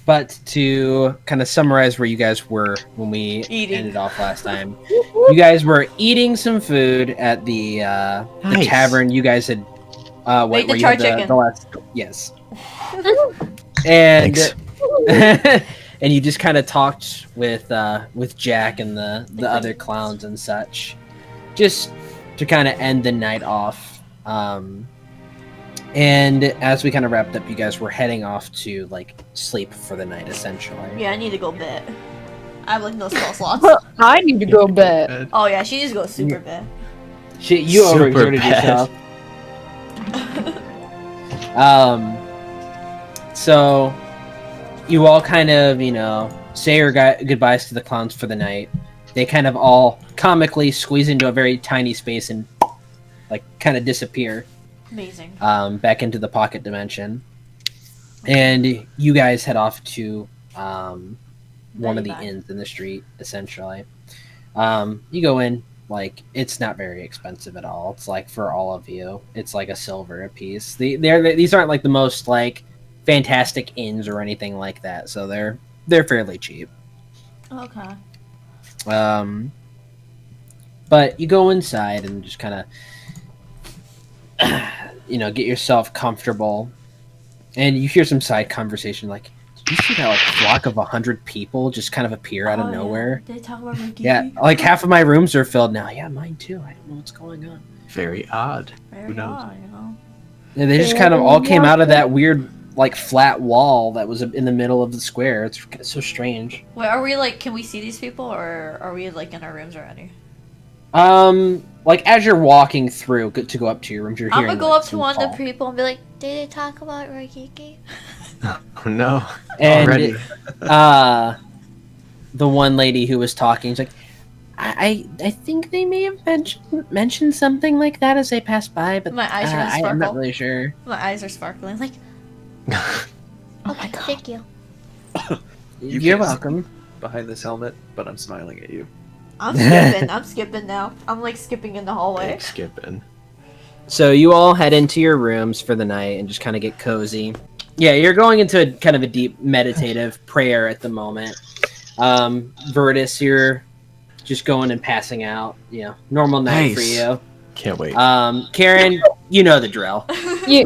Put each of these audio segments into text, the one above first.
But to kind of summarize where you guys were when we ended off last time, you guys were eating some food at the tavern. You guys had Wait, the charred chicken. The last, yes, and and you just kind of talked with Jack and the other clowns and such, just to kind of end the night off. And as we kind of wrapped up, you guys were heading off to like sleep for the night, essentially. Yeah, I need to go bed. I have like no spell slots. I need to go bed. Oh yeah, she needs to go super bed. You overexerted yourself. So you all kind of, say your goodbyes to the clowns for the night. They kind of all comically squeeze into a very tiny space and like kind of disappear. Amazing. Back into the pocket dimension. And you guys head off to one of the inns in the street, essentially. You go in, like, it's not very expensive at all. It's like, for all of you, it's like $1 a piece. These aren't like the most like fantastic inns or anything like that, so they're fairly cheap. Okay. But you go inside and just kind of get yourself comfortable, and you hear some side conversation like, did you see that like flock of 100 people just kind of appear out of nowhere? Did they talk about Ricky? Yeah, like half of my rooms are filled now. Yeah, mine too. I don't know what's going on. Very odd. Who knows? Odd, Yeah, they just kind of all came out of that weird like flat wall that was in the middle of the square. It's so strange. Wait, are we like, can we see these people, or are we like in our rooms already? Like as you're walking through to go up to your rooms, you're hearing. I'm gonna go up to one of the people and be like, "Did they talk about Rikiki?" Oh no! And already. The one lady who was talking is like, I think they may have mentioned something like that as they passed by, but my eyes are sparkle. I'm not really sure. My eyes are sparkling. Like, oh my god! Thank you. You're welcome. Behind this helmet, but I'm smiling at you. I'm skipping. I'm skipping now. I'm like skipping in the hallway. Big skipping. So you all head into your rooms for the night and just kind of get cozy. Yeah, you're going into kind of a deep meditative prayer at the moment. Virtus, you're just going and passing out. Normal night for you. Can't wait. Karen, you know the drill. Yeah,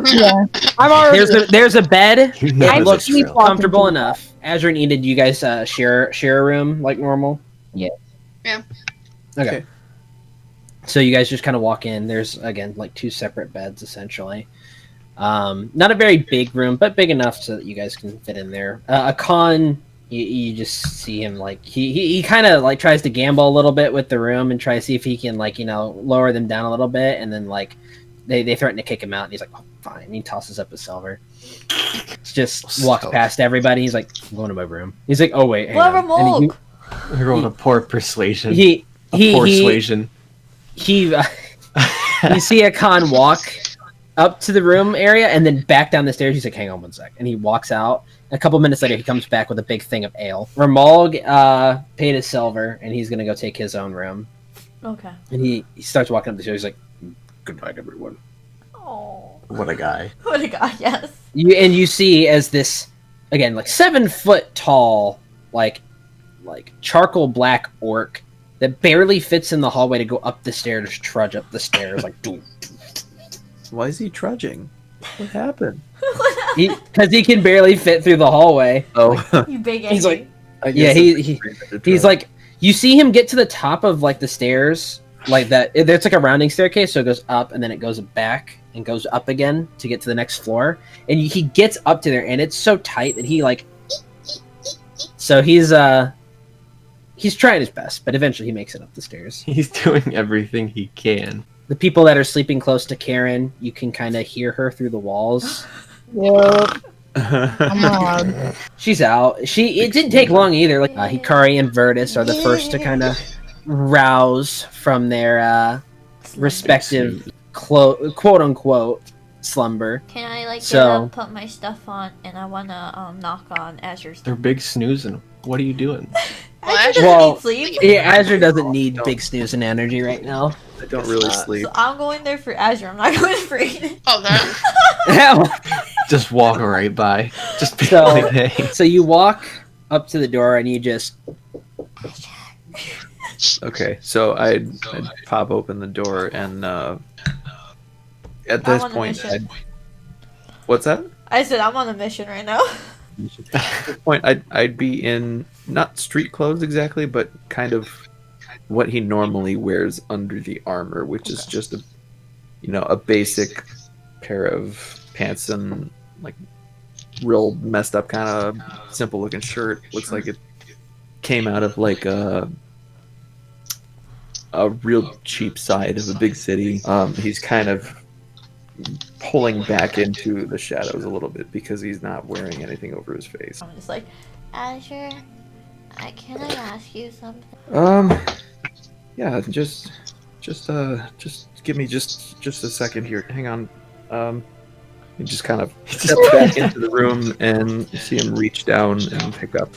I'm already. There's a bed. You know It the looks drill. comfortable enough. Azure and Enid, do you guys share a room like normal? Yeah. Yeah. Okay. So you guys just kind of walk in. There's, again, like 2 separate beds, essentially. Not a very big room, but big enough so that you guys can fit in there. Ahkan, you just see him, like, he kind of, like, tries to gamble a little bit with the room and try to see if he can, like, lower them down a little bit, and then, like, they threaten to kick him out, and he's like, oh, fine. And he tosses up a silver. Just walks past everybody. He's like, I'm going to my room. He's like, oh, wait, hang on. We're going to poor persuasion. Persuasion. You see Ahkan walk up to the room area and then back down the stairs. He's like, hang on one sec. And he walks out. A couple minutes later, he comes back with a big thing of ale. Ramalg paid his silver, and he's going to go take his own room. Okay. And he starts walking up the stairs. He's like, good night, everyone. Oh. What a guy. What a guy, yes. You see as this, again, like 7 foot tall, like charcoal black orc that barely fits in the hallway to go up the stairs, trudge up the stairs, like, doom. Why is he trudging? What happened? Because he can barely fit through the hallway. Oh. You big He's like, yeah, he's like, you see him get to the top of, like, the stairs, like that. There's like a rounding staircase, so it goes up, and then it goes back, and goes up again to get to the next floor. And he gets up to there, and it's so tight that he, like... So he's trying his best, but eventually he makes it up the stairs. He's doing everything he can. The people that are sleeping close to Karen, you can kind of hear her through the walls. Yep. Come on. She's out. It didn't take long either. Like Hikari and Virtus are the first to kind of rouse from their respective quote-unquote slumber. Can I like get up, put my stuff on, and I wanna knock on Azure's door? They're big snoozing. What are you doing? Azure doesn't need sleep. Yeah, Azure doesn't need big snoozing energy right now. I don't really sleep. So I'm going there for Azure. I'm not going for Aiden. Oh, that. Just walk right by. Just be So- like, hey. So you walk up to the door and you just Okay, so I'd pop open the door and at this on a point, mission. what's that? I said I'm on a mission right now. At this point, I'd be in not street clothes exactly, but kind of what he normally wears under the armor, which is just a basic pair of pants and like real messed up kind of simple looking shirt. Looks like it came out of like a real cheap side of a big city. He's kind of pulling back into the shadows a little bit because he's not wearing anything over his face. I'm just like, Azure, can I ask you something? Yeah, just give me just a second here. Hang on. You just kind of step back into the room and you see him reach down and pick up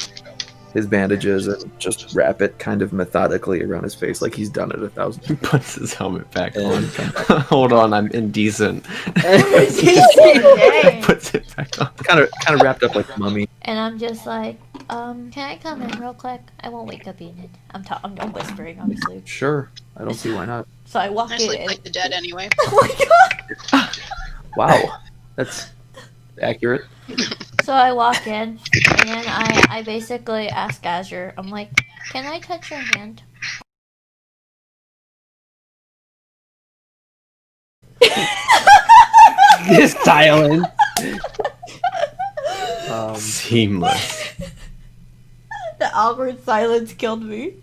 his bandages and just wrap it kind of methodically around his face like he's done it 1,000 He puts his helmet back And on. come back. Hold on, I'm indecent. Dang. Puts it back on. kind of wrapped up like a mummy. And I'm just like, can I come in real quick? I won't wake up Enid. I'm whispering, obviously. Sure, I don't see why not. So I walk I in. sleep like the dead anyway. Oh my god! Wow, that's accurate. So I walk in, and then I basically ask Azure, I'm like, can I touch your hand? just silent. Seamless. The awkward silence killed me.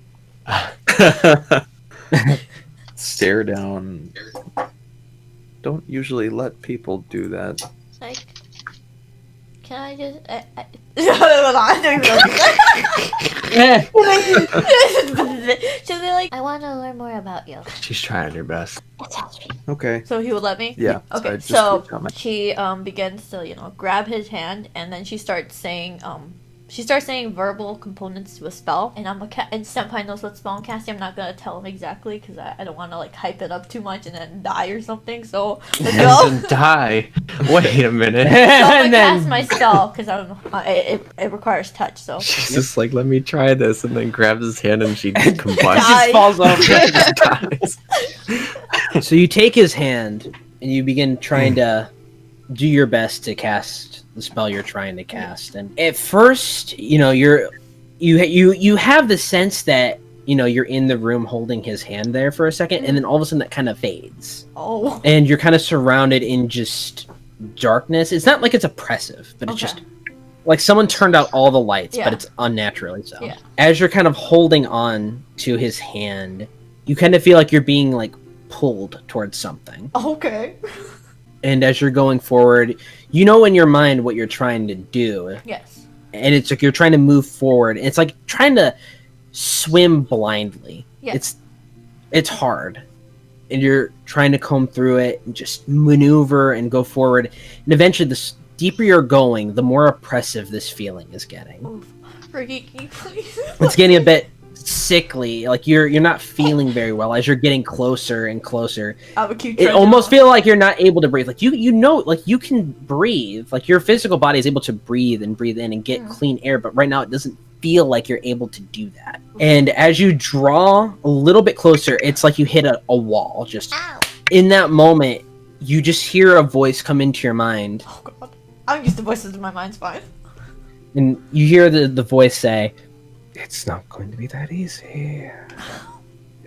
Stare down. Don't usually let people do that. Like, can I just... I don't even She'll be like, I want to learn more about you. She's trying her best. Okay. So he would let me? Yeah. Okay, I just so reached out my- she begins to, grab his hand, and then she starts saying verbal components to a spell, and and Senpai knows what spell I'm casting. I'm not gonna tell him exactly because I don't want to hype it up too much and then die or something. So let's go. Doesn't die. Wait a minute. So I'm gonna And then cast my spell because it requires touch. So She's just like, let me try this, and then grabs his hand and she it combusts. Die. just falls over. Dies. So you take his hand and you begin trying to do your best to cast the spell you're trying to cast. And at first, you have the sense that you're in the room holding his hand there for a second, and then all of a sudden that kind of fades, oh, and you're kind of surrounded in just darkness. It's not like it's oppressive, but it's Okay. just like someone turned out all the lights, Yeah. but it's unnaturally so. Yeah. As you're kind of holding on to his hand, you kind of feel like you're being like pulled towards something. okay, And as you're going forward, in your mind what you're trying to do. yes, And it's like you're trying to move forward. It's like trying to swim blindly. Yeah. It's hard. And you're trying to comb through it and just maneuver and go forward. And eventually, the deeper you're going, the more oppressive this feeling is getting. oof, Ricky, can you please? It's getting a bit sickly. Like you're not feeling very well as you're getting closer and closer. I would keep. It trudging almost on. feel like you're not able to breathe. Like you can breathe. Like your physical body is able to breathe in and get clean air, but right now it doesn't feel like you're able to do that. And as you draw a little bit closer, it's like you hit a wall. Just Ow. in that moment, you just hear a voice come into your mind, Oh god, I'm used to voices in my mind's fine. and you hear the voice say, "It's not going to be that easy."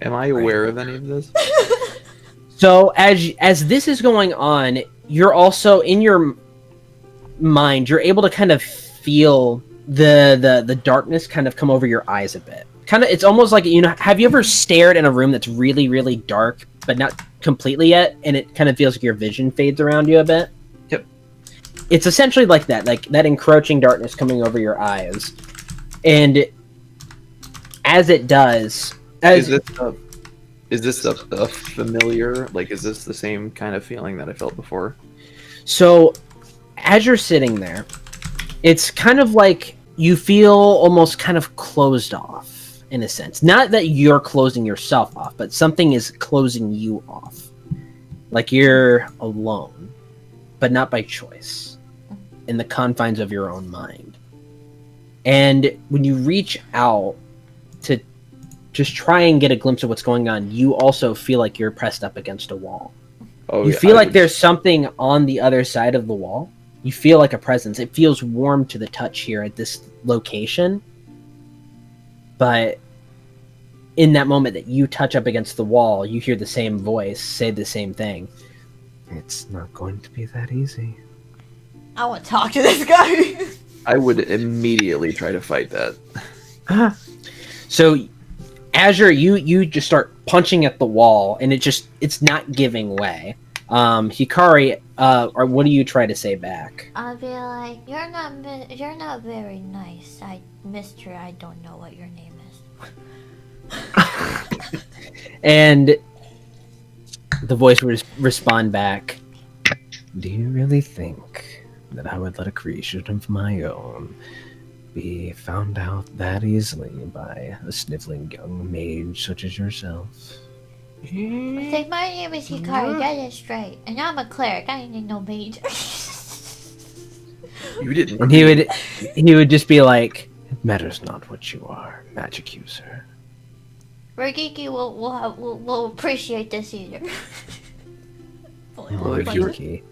Am I aware of any of this? So as this is going on, you're also in your mind, you're able to kind of feel the darkness kind of come over your eyes a bit. Kind of, it's almost like, have you ever stared in a room that's really, really dark, but not completely yet, and it kind of feels like your vision fades around you a bit? Yep. It's essentially like that encroaching darkness coming over your eyes. And as it does, Is this a familiar? Like, is this the same kind of feeling that I felt before? So, as you're sitting there, it's kind of like you feel almost kind of closed off. in a sense. Not that you're closing yourself off, but something is closing you off. Like you're alone, but not by choice, in the confines of your own mind. And when you reach out to just try and get a glimpse of what's going on, you also feel like you're pressed up against a wall. Oh, You yeah, feel like there's something on the other side of the wall. You feel like a presence. It feels warm to the touch here at this location. But in that moment that you touch up against the wall, you hear the same voice say the same thing. It's not going to be that easy. I want to talk to this guy. I would immediately try to fight that. So Azure, you just start punching at the wall, and it's not giving way. Hikari, or what do you try to say back? I'll be like, you're not very nice. Mister, I don't know what your name is. And the voice would respond back. Do you really think that I would let a creation of my own be found out that easily by a sniveling young mage such as yourself? It's like, my name is Hikari, get it straight. And I'm a cleric, I ain't no mage. You didn't. And he would just be like, It matters not what you are, magic user. Ragiki will appreciate this either. Ragiki,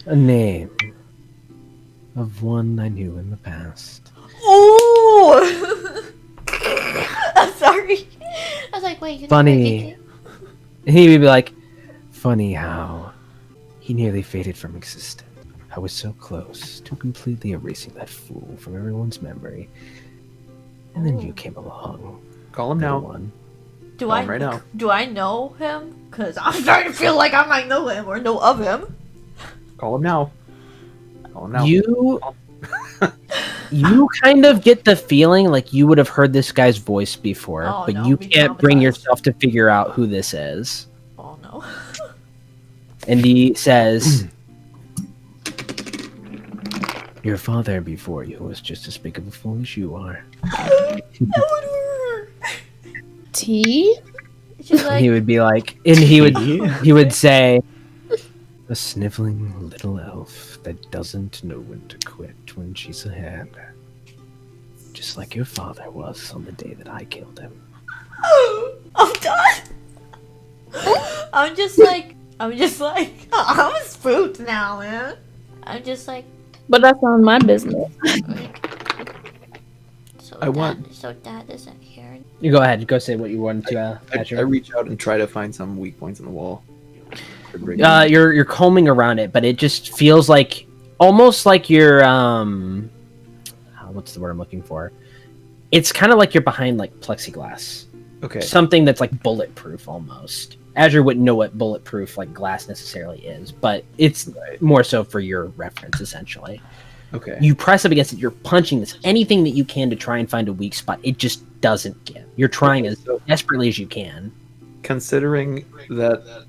a name of one I knew in the past. Ooh! I'm sorry. I was like, wait, you know Funny. Ragiki? and he would be like, Funny how he nearly faded from existence. I was so close to completely erasing that fool from everyone's memory. And then you came along. Call him little now. one. Do I right now. Do I know him? Cause I'm starting to feel like I might know him or know of him. Call him now. Call him now. you kind of get the feeling like you would have heard this guy's voice before, Oh, but no, you be can't bring traumatized. yourself to figure out who this is. Oh no. And he says, Your father before you was just as big of a fool as you are. That would hurt. Tea? She's like, he would be like, and he would say, A sniveling little elf that doesn't know when to quit when she's ahead. Just like your father was on the day that I killed him. I'm done. I'm just like, I'm spooked now, man. I'm just like, But that's not my business. so dad isn't here. you go ahead, go say what you wanted to, I Azure. reach out and try to find some weak points in the wall. You're combing around it, but it just feels like almost like you're what's the word I'm looking for? It's kind of like you're behind like plexiglass, Okay. something that's like bulletproof almost. Azure wouldn't know what bulletproof like glass necessarily is, but it's more so for your reference essentially. Okay. You press up against it, you're punching this anything that you can to try and find a weak spot. It just doesn't give. You're trying as desperately as you can. Considering that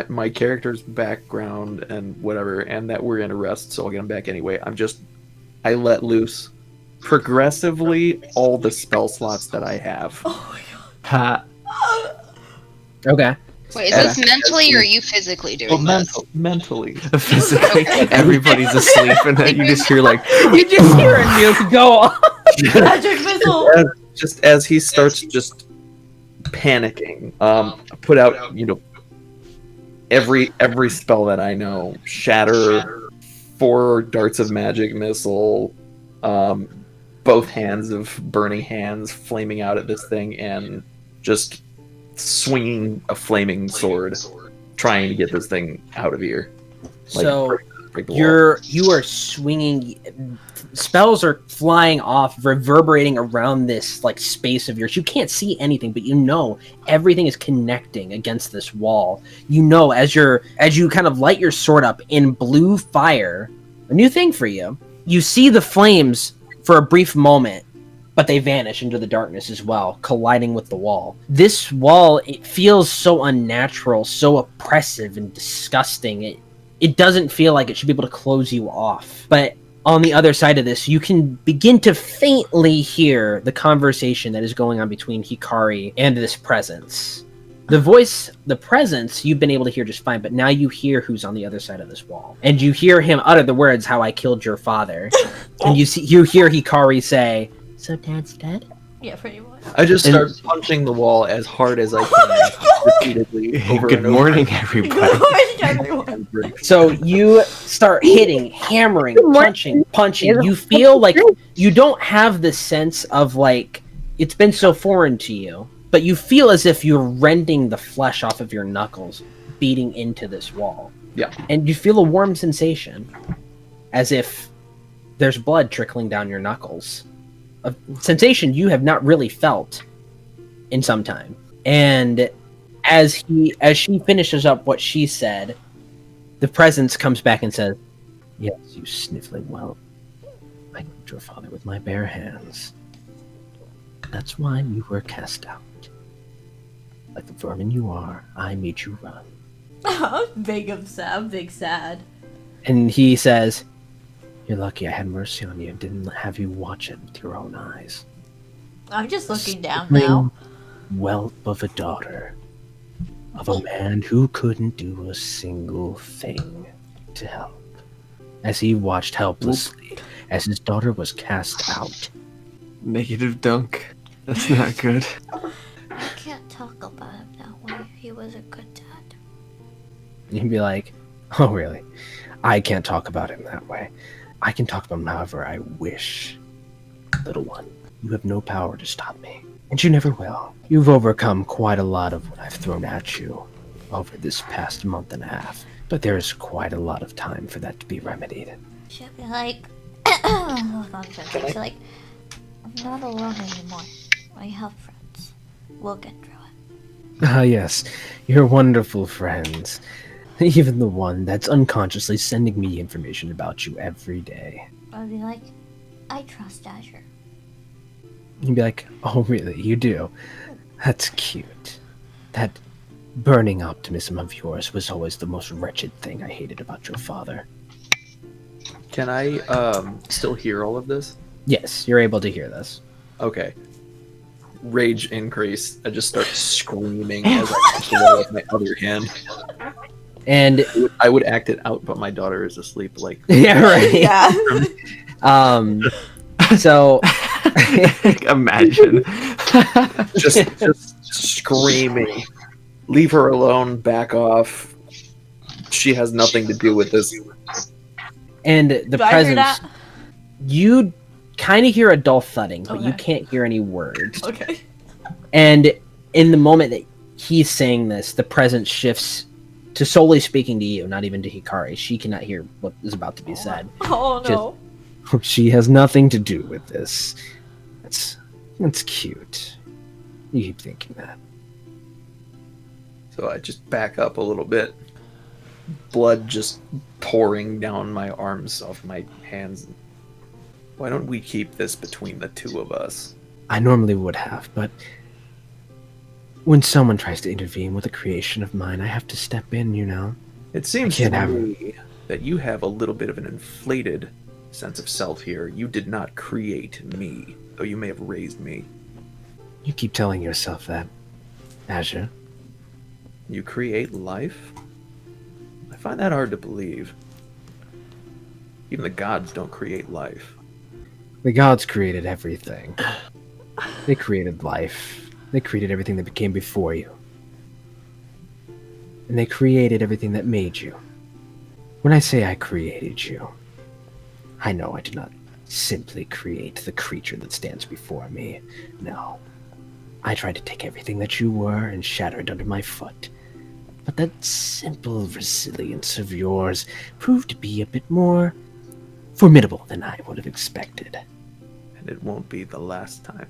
my character's background and whatever, and that we're in a rest, so I'll get him back anyway. I let loose progressively all the spell slots that I have. Oh my god. Ha! Okay. Wait, is this mentally or are you physically doing this? Mentally. Physically, everybody's asleep, and then you just hear like, You just hear a nuke go off. Magic missile. Just as he starts just panicking, put out, every spell that I know. Shatter, 4 darts of magic missile, both hands of burning hands flaming out at this thing, and just swinging a flaming sword, trying to get this thing out of here. So break the wall. you are swinging. Spells are flying off, reverberating around this like space of yours. You can't see anything, but you know everything is connecting against this wall. You know as you kind of light your sword up in blue fire, a new thing for you. You see the flames for a brief moment, but they vanish into the darkness as well, colliding with the wall. This wall, it feels so unnatural, so oppressive and disgusting. It doesn't feel like it should be able to close you off. But on the other side of this, you can begin to faintly hear the conversation that is going on between Hikari and this presence. The voice, the presence, you've been able to hear just fine, but now you hear who's on the other side of this wall. And you hear him utter the words, "How I killed your father." And you hear Hikari say, "So Dad's dead?" Yeah, pretty much. I just start punching the wall as hard as I can, repeatedly. Over Good and over. morning, everybody. Everyone. So you start hitting, hammering, punching. You feel like you don't have the sense of like, it's been so foreign to you, but you feel as if you're rending the flesh off of your knuckles, beating into this wall. Yeah. And you feel a warm sensation, as if there's blood trickling down your knuckles. A sensation you have not really felt in some time. And as she finishes up what she said, the presence comes back and says, "Yes, you sniffling whelp. I killed your father with my bare hands. That's why you were cast out. Like the vermin you are, I made you run." Big sad. And he says, "You're lucky I had mercy on you and didn't have you watch it with your own eyes. I'm just looking down Sniffling now. whelp of a daughter of a man who couldn't do a single thing to help." As he watched helplessly as his daughter was cast out. Negative dunk. That's not good. I can't talk about him that way. He was a good dad. You'd be like, "Oh, really? I can't talk about him that way. I can talk about him however I wish. Little one, you have no power to stop me. And you never will. You've overcome quite a lot of what I've thrown at you over this past month and a half. But there's quite a lot of time for that to be remedied." She'll be like, hold on for a second. She's like, "I'm not alone anymore. I have friends. We'll get through it." Ah, yes. Your wonderful friends. Even the one that's unconsciously sending me information about you every day. I'll be like, "I trust Azure." You'd be like, "Oh, really? You do? That's cute. That burning optimism of yours was always the most wretched thing I hated about your father." Can I still hear all of this? Yes, you're able to hear this. Okay. Rage increase. I just start screaming as I punch the wall with my other hand. And I would act it out, but my daughter is asleep. Like, yeah, right. Yeah. So Imagine. just screaming. Leave her alone. Back off. She has nothing to do with this. and the Do I hear presence, that? you kind of hear a dull thudding, but you Okay. can't hear any words. Okay. And in the moment that he's saying this, the presence shifts to solely speaking to you, not even to Hikari. She cannot hear what is about to be said. Oh no. She has nothing to do with this. That's cute. You keep thinking that. So I just back up a little bit. Blood just pouring down my arms off my hands. Why don't we keep this between the two of us? I normally would have, but when someone tries to intervene with a creation of mine, I have to step in, you know? It seems I to can't have me that you have a little bit of an inflated sense of self here. You did not create me, though you may have raised me. You keep telling yourself that, Azure. You create life? I find that hard to believe. Even the gods don't create life. The gods created everything. They created life. They created everything that came before you. And they created everything that made you. When I say I created you, I know I did not simply create the creature that stands before me. No. I tried to take everything that you were and shatter it under my foot. But that simple resilience of yours proved to be a bit more formidable than I would have expected. And it won't be the last time.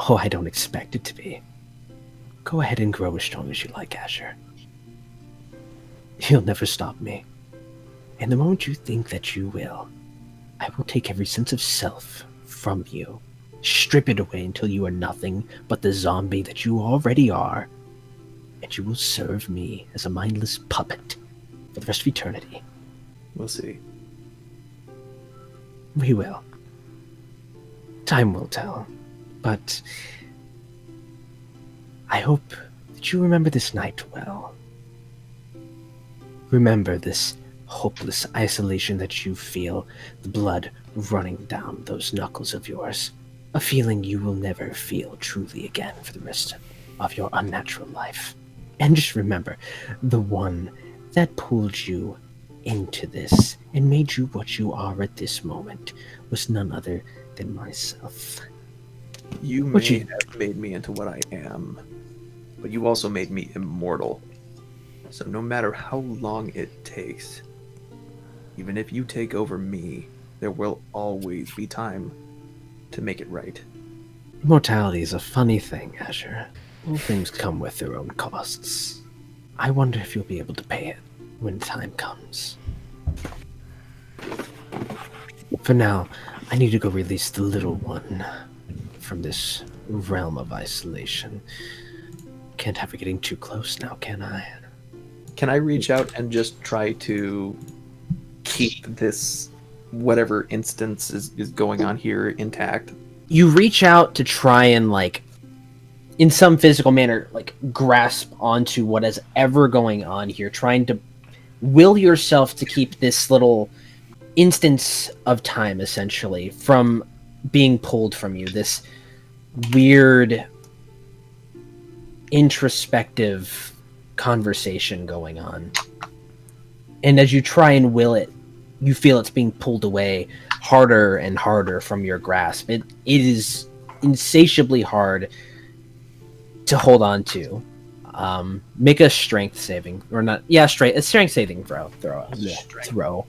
Oh, I don't expect it to be. Go ahead and grow as strong as you like, Azure. You'll never stop me. And the moment you think that you will, I will take every sense of self from you, strip it away until you are nothing but the zombie that you already are, and you will serve me as a mindless puppet for the rest of eternity. We'll see. We will. Time will tell. But I hope that you remember this night well. Remember this hopeless isolation that you feel, the blood running down those knuckles of yours. A feeling you will never feel truly again for the rest of your unnatural life. And just remember, the one that pulled you into this and made you what you are at this moment was none other than myself. You may have made me into what I am, but you also made me immortal. So no matter how long it takes, even if you take over me, there will always be time to make it right. Immortality is a funny thing, Azure. All things come with their own costs. I wonder if you'll be able to pay it when time comes. For now, I need to go release the little one from this realm of isolation. Can't have her getting too close now, can I? Can I reach out and just try to keep this, whatever instance is going on here, intact? You reach out to try and, like, in some physical manner, like, grasp onto what is ever going on here, trying to will yourself to keep this little instance of time, essentially, from being pulled from you. This weird, introspective conversation going on. And as you try and will it, you feel it's being pulled away harder and harder from your grasp. It is insatiably hard to hold on to. Make a strength saving, or not? Yeah, a strength saving throw. Throw.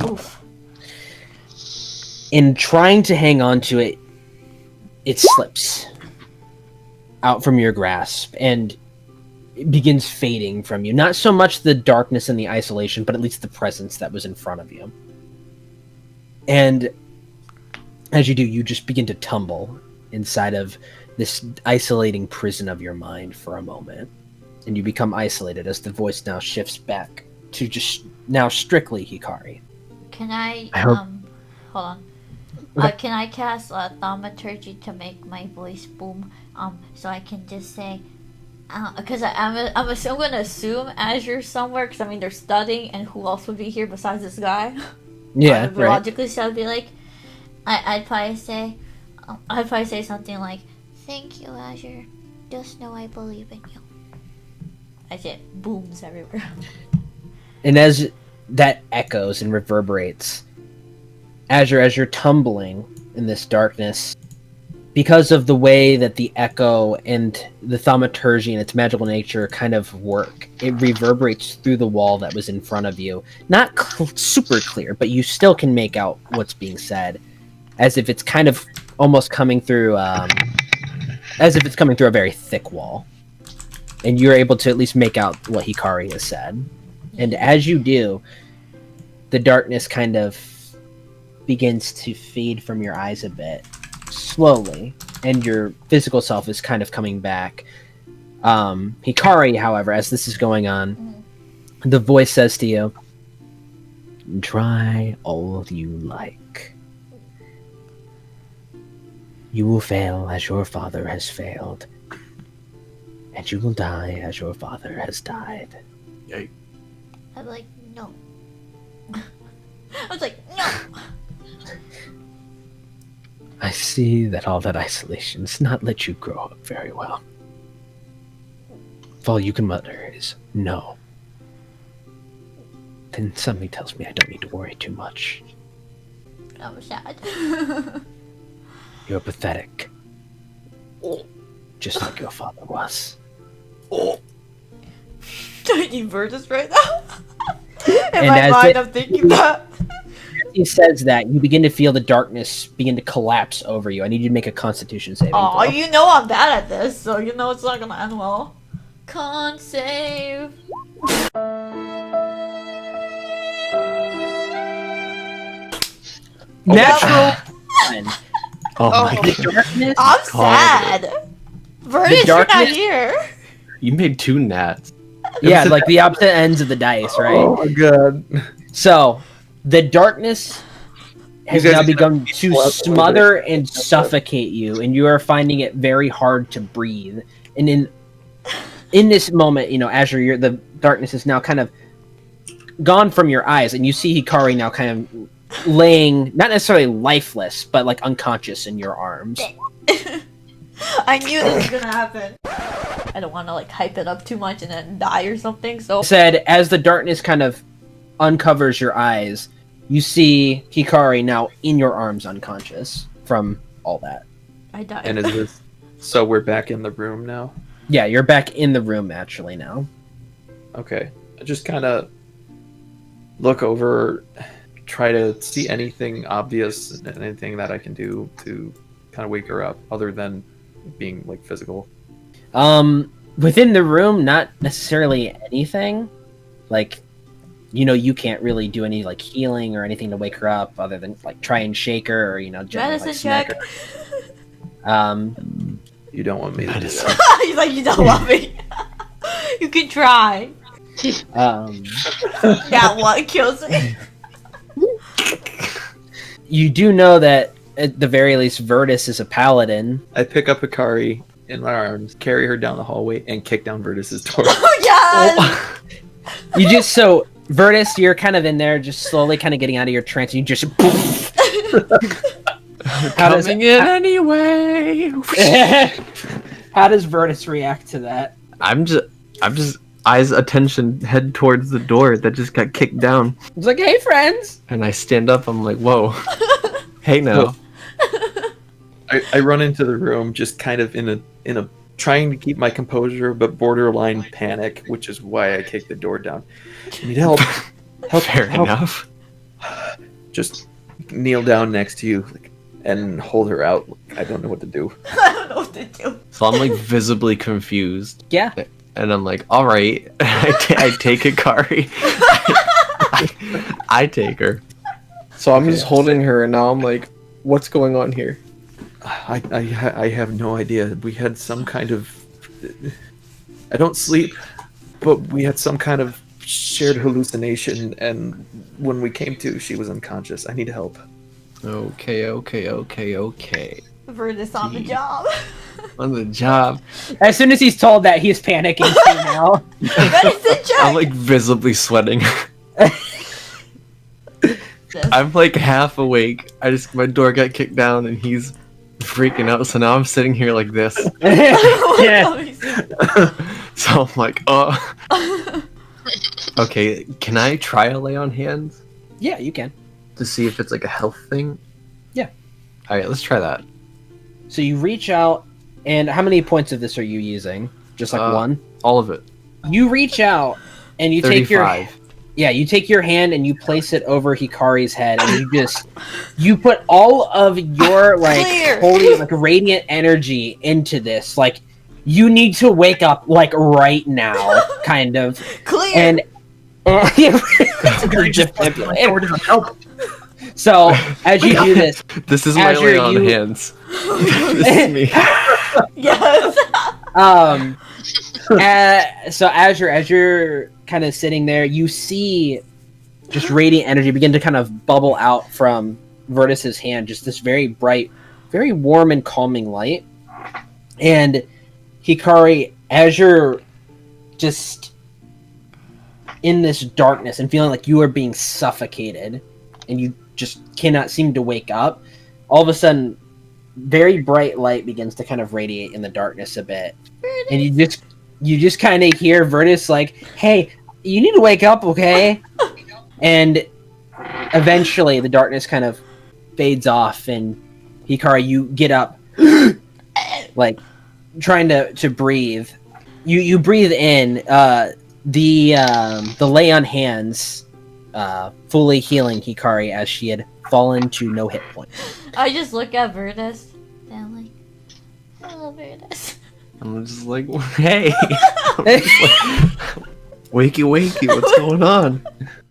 Oof. In trying to hang on to it, it slips out from your grasp and it begins fading from you. Not so much the darkness and the isolation, but at least the presence that was in front of you. And as you do, you just begin to tumble inside of this isolating prison of your mind for a moment. And you become isolated as the voice now shifts back to just now strictly Hikari. Can I hope- hold on. Okay. Can I cast thaumaturgy to make my voice boom? So I can just say, because I'm going to assume Azure somewhere, because I mean they're studying, and who else would be here besides this guy? Yeah, right. Logically, so I'd be like, I'd probably say something like, "Thank you, Azure. Just know I believe in you." I say it booms everywhere. And as that echoes and reverberates, Azure, as you're tumbling in this darkness, because of the way that the echo and the thaumaturgy and its magical nature kind of work, it reverberates through the wall that was in front of you. Not super clear, but you still can make out what's being said, as if it's kind of almost coming through, as if it's coming through a very thick wall. And you're able to at least make out what Hikari has said. And as you do, the darkness kind of begins to fade from your eyes a bit, slowly, and your physical self is kind of coming back. Hikari, however, as this is going on, the voice says to you, "Try all you like. You will fail as your father has failed, and you will die as your father has died." I'm like, no. I was like, no. I see that all that isolation's not let you grow up very well. If all you can mutter is no, then something tells me I don't need to worry too much. I'm sad. You're pathetic. Just like your father was. Tiny bird is right now. In And my as mind, it- I'm thinking that. he says that, you begin to feel the darkness begin to collapse over you. I need you to make a Constitution saving Oh, throw. you know I'm bad at this, so you know it's not gonna end well. Con save. Natural one. Oh Oh. my The darkness. I'm God. sad. Verdus, you're not darkness- here. You made 2 nats. Yeah, like the opposite ends of the dice, right? Oh my god. So, The darkness has You guys now are begun gonna to people up a little smother bit. and suffocate you, and you are finding it very hard to breathe. And in this moment, Azure, the darkness is now kind of gone from your eyes, and you see Hikari now kind of laying, not necessarily lifeless, but like unconscious in your arms. I knew this was gonna happen. I don't want to like hype it up too much and then die or something. So Said as the darkness kind of uncovers your eyes, you see Hikari now in your arms, unconscious from all that. I died. And is this... So we're back in the room now? Yeah, you're back in the room actually now. Okay. I just kind of look over, try to see anything obvious, anything that I can do to kind of wake her up, other than being like physical. Within the room, not necessarily anything. Like, you can't really do any like healing or anything to wake her up, other than like try and shake her or gently Medicine like smack check. her. You don't want me to do that. He's like, you don't want me. You can try. That one kills me. You do know that at the very least, Virtus is a paladin. I pick up Hikari in my arms, carry her down the hallway, and kick down Virtus's door. Oh yes. You just Virtus, you're kind of in there, just slowly kind of getting out of your trance. And you just Coming in anyway. How does Virtus react to that? I'm just eyes attention head towards the door that just got kicked down, It's like, hey, friends. and I stand up. I'm like, whoa, hey now. I run into the room, just kind of in a trying to keep my composure, but borderline panic, which is why I kicked the door down. I need help. Fair enough. Just kneel down next to you and hold her out. I don't know what to do. I don't know what to do. So I'm like visibly confused, Yeah. and I'm like, all right. I take Hikari. I take her. So I'm just holding her, and now I'm like, what's going on here? I have no idea. We had some kind of... I don't sleep, but we had some kind of shared hallucination, and when we came to, she was unconscious. I need help. Okay. Virtus on the job. On the job. As soon as he's told that, he's panicking too now. Medicine check. I'm like visibly sweating. I'm like half awake. My door got kicked down, and he's freaking out. So now I'm sitting here like this. Yeah. So I'm like, oh. Okay, can I try a lay on hands Yeah, you can. to see if it's like a health thing? Yeah. All right, let's try that. So you reach out, and how many points of this are you using? Just like one? All of it. You reach out, and you 35. you take your hand and you place it over Hikari's head, and you put all of your like Clear. holy like radiant energy into this. Like, you need to wake up like right now, kind of. Clear. And you're just so as you do this, This is my Azure, lay on you- hands. This is me. Yes. So Azure, as you're kind of sitting there, you see just radiant energy begin to kind of bubble out from Virtus's hand, just this very bright, very warm and calming light. And Hikari, as you're just in this darkness and feeling like you are being suffocated and you just cannot seem to wake up, all of a sudden very bright light begins to kind of radiate in the darkness a bit. And you just kind of hear Virtus like, hey, you need to wake up, okay? And eventually the darkness kind of fades off, and Hikari, you get up like trying to breathe. You breathe in, the lay on hands fully healing Hikari as she had fallen to no hit points. I just look at Virtus. And I'm like, hello, Virtus. I'm just like, hey. I'm just like, wakey, what's going on?